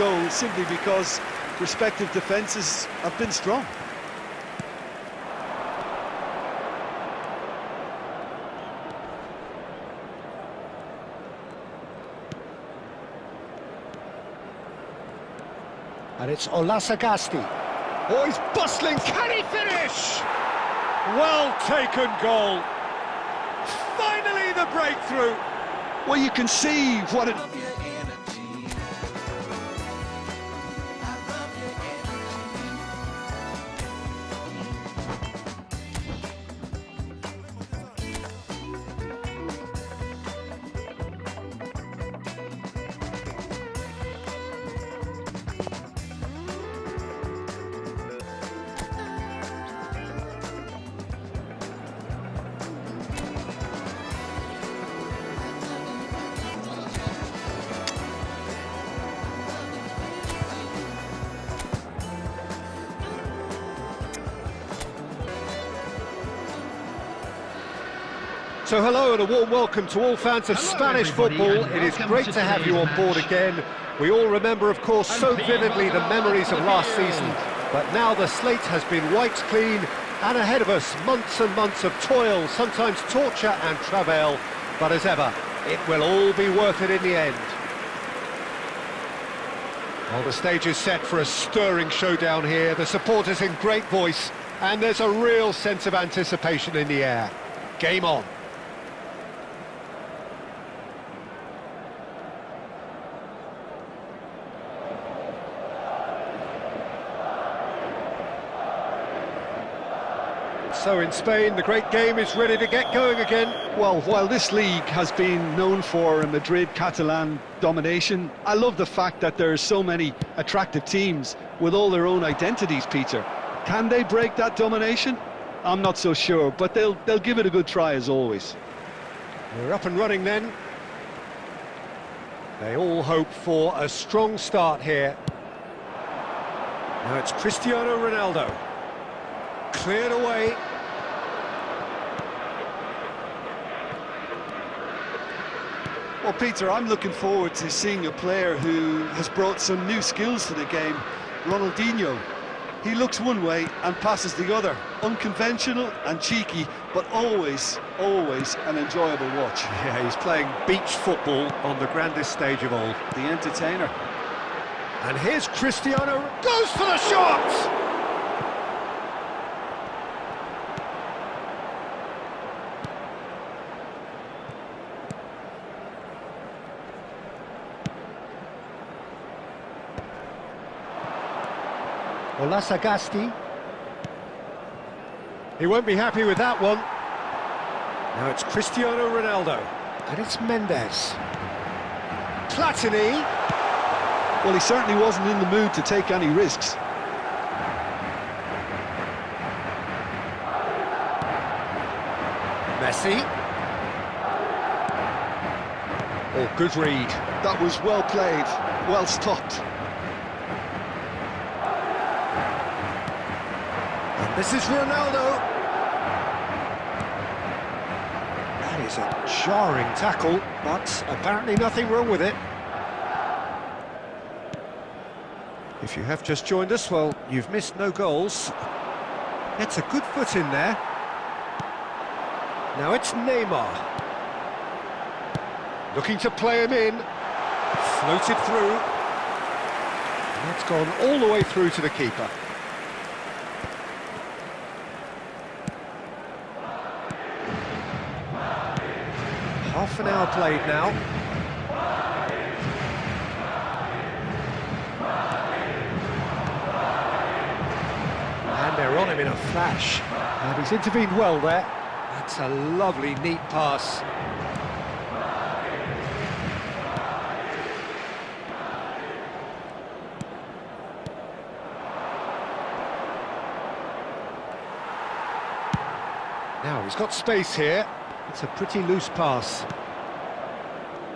goal simply because respective defences have been strong. And it's Olasagasti. Oh, he's bustling. Can he finish? Well taken goal. Finally the breakthrough. Well, you can see what it... So hello and a warm welcome to all fans of Spanish football. It is great to have you on board again. We all remember, of course, so vividly the memories of last season, but now the slate has been wiped clean, and ahead of us, months and months of toil, sometimes torture and travail, but as ever, it will all be worth it in the end. Well, the stage is set for a stirring showdown here, the supporters in great voice, and there's a real sense of anticipation in the air. Game on. So in Spain, the great game is ready to get going again. Well, while this league has been known for a Madrid Catalan domination, I love the fact that there are so many attractive teams with all their own identities, Peter. Can they break that domination? I'm not so sure, but they'll give it a good try as always. We're up and running then. They all hope for a strong start here. Now it's Cristiano Ronaldo. Cleared away. Well, Peter, I'm looking forward to seeing a player who has brought some new skills to the game, Ronaldinho. He looks one way and passes the other. Unconventional and cheeky, but always an enjoyable watch. Yeah, he's playing beach football on the grandest stage of all. The entertainer. And here's Cristiano, goes for the shot! Olasagasti. He won't be happy with that one. Now it's Cristiano Ronaldo. And it's Mendes. Platini. Well, he certainly wasn't in the mood to take any risks. Messi. Oh, good read. That was well played, well stopped. This is Ronaldo. That is a jarring tackle, but apparently nothing wrong with it. If you have just joined us, well, you've missed no goals. Gets a good foot in there. Now it's Neymar. Looking to play him in. Floated through. And that's gone all the way through to the keeper. Half an hour played now. And they're on him in a flash. And he's intervened well there. That's a lovely, neat pass. Now he's got space here. It's a pretty loose pass.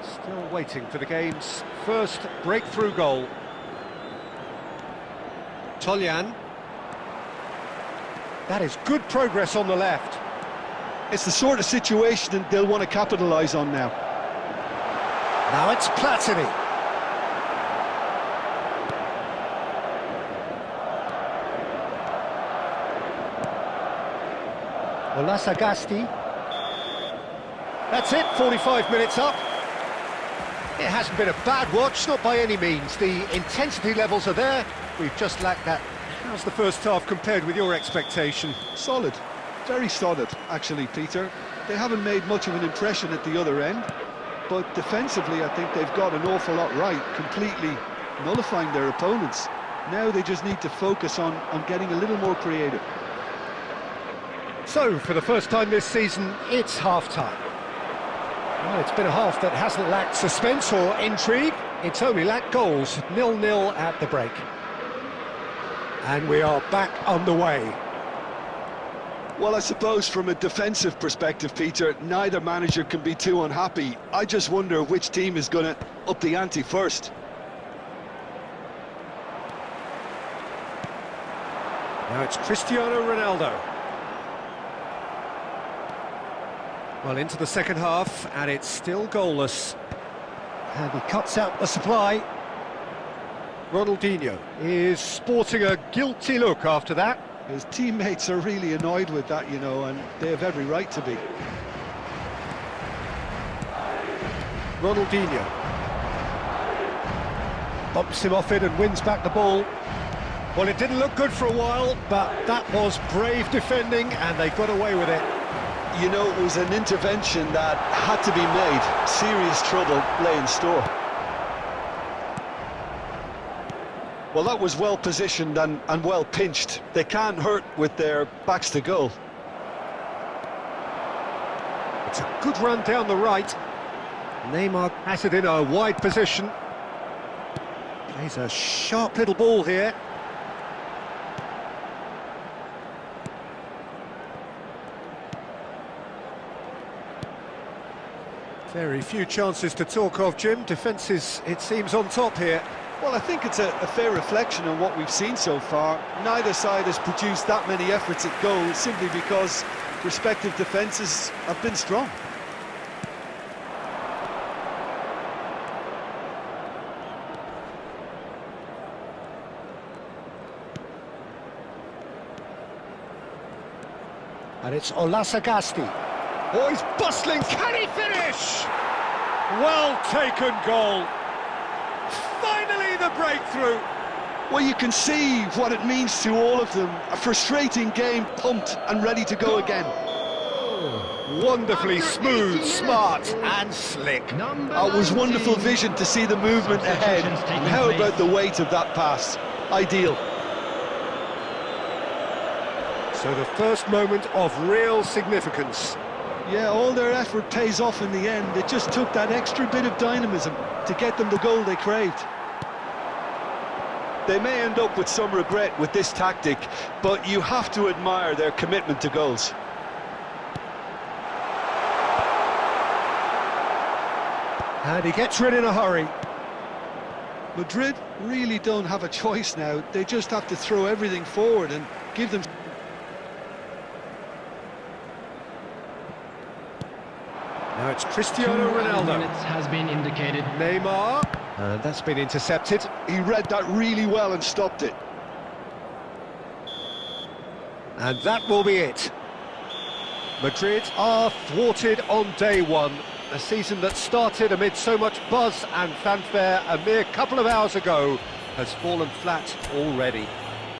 Still waiting for the game's first breakthrough goal. Toljan. That is good progress on the left. It's the sort of situation that they'll want to capitalise on now. Now it's Platini. Olasagasti. That's it, 45 minutes up. It hasn't been a bad watch, not by any means. The intensity levels are there. We've just lacked that. How's the first half compared with your expectation? Solid, very solid, actually, Peter. They haven't made much of an impression at the other end, but defensively I think they've got an awful lot right, completely nullifying their opponents. Now they just need to focus on getting a little more creative. So, for the first time this season, it's half-time. Well, it's been a half that hasn't lacked suspense or intrigue. It's only lacked goals. 0-0 at the break. And we are back underway. Well, I suppose from a defensive perspective, Peter, neither manager can be too unhappy. I just wonder which team is going to up the ante first. Now it's Cristiano Ronaldo. Well, into the second half, and it's still goalless. And he cuts out the supply. Ronaldinho is sporting a guilty look after that. His teammates are really annoyed with that, you know, and they have every right to be. Ronaldinho bumps him off it and wins back the ball. Well, it didn't look good for a while, but that was brave defending, and they got away with it. You know, it was an intervention that had to be made. Serious trouble lay in store. Well, that was well positioned and well pinched. They can't hurt with their backs to goal. It's a good run down the right. Neymar has it in a wide position. Plays a sharp little ball here. Very few chances to talk of, Jim. Defence is, it seems, on top here. Well, I think it's a fair reflection on what we've seen so far. Neither side has produced that many efforts at goal simply because respective defences have been strong. And it's Olasagasti. Oh, he's bustling. Can he finish? Well taken goal. Finally the breakthrough. Well, you can see what it means to all of them. A frustrating game, pumped and ready to go again. Wonderfully smooth, smart and slick. It was wonderful vision to see the movement ahead. And how about the weight of that pass? Ideal. So the first moment of real significance. Yeah, all their effort pays off in the end. It just took that extra bit of dynamism to get them the goal they craved. They may end up with some regret with this tactic, but you have to admire their commitment to goals. And he gets rid in a hurry. Madrid really don't have a choice now. They just have to throw everything forward and give them... Now it's Cristiano Ronaldo. Has been indicated. Neymar. And that's been intercepted. He read that really well and stopped it. And that will be it. Madrid are thwarted on day one. A season that started amid so much buzz and fanfare a mere couple of hours ago has fallen flat already.